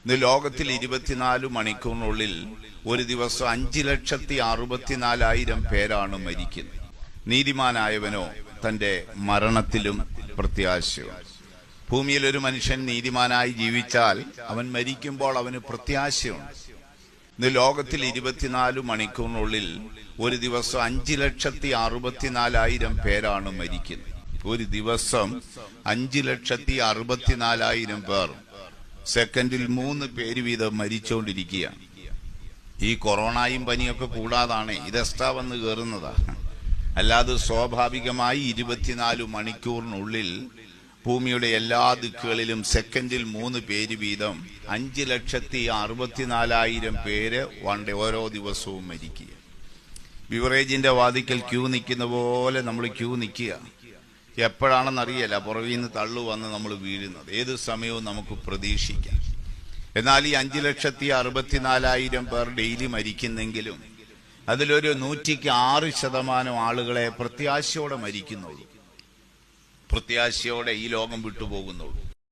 ഇന്ന് ലോകത്തിൽ 24 മണിക്കൂറിനുള്ളിൽ ഒരു ദിവസം 5,64,000 പേരാണ് മരിക്കുന്നത്. നീതിമാനായവനോ തന്റെ മരണത്തിലും പ്രത്യാശയുണ്ട്. ഭൂമിയിൽ ഒരു മനുഷ്യൻ നീതിമാനായി ജീവിച്ചാൽ അവൻ മരിക്കുമ്പോൾ അവന് പ്രത്യാശയുണ്ട്. ഇന്ന് ലോകത്തിൽ 24 മണിക്കൂറിനുള്ളിൽ ഒരു ദിവസം 5,64,000 പേരാണ് മരിക്കുന്നത്. ഒരു ദിവസം 5,64,000 പേർ. സെക്കൻഡിൽ 3 പേര് വീതം മരിച്ചുകൊണ്ടിരിക്കുകയാണ്. ഈ കൊറോണയും പനിയൊക്കെ കൂടാതാണ് ഇത് എക്സ്ട്രാ വന്ന് കയറുന്നതാ. അല്ലാതെ സ്വാഭാവികമായി 24 മണിക്കൂറിനുള്ളിൽ ഭൂമിയുടെ എല്ലാ ദിക്കുകളിലും സെക്കൻഡിൽ 3 പേര് വീതം 5,64,000 പേര് ഓരോ ദിവസവും മരിക്കുക. ബിവറേജിന്റെ വാതിക്കൽ ക്യൂ നിൽക്കുന്ന പോലെ നമ്മൾ ക്യൂ നിൽക്കുക. എപ്പോഴാണെന്നറിയില്ല, പുറകിൽ നിന്ന് തള്ളു വന്ന് നമ്മൾ വീഴുന്നത് ഏത് സമയവും നമുക്ക് പ്രതീക്ഷിക്കാം. എന്നാൽ ഈ 5,64,000 പേർ ഡെയിലി മരിക്കുന്നെങ്കിലും അതിലൊരു 106% ആളുകളെ പ്രത്യാശയോടെ മരിക്കുന്നുള്ളൂ, പ്രത്യാശയോടെ ഈ ലോകം വിട്ടുപോകുന്നുള്ളൂ.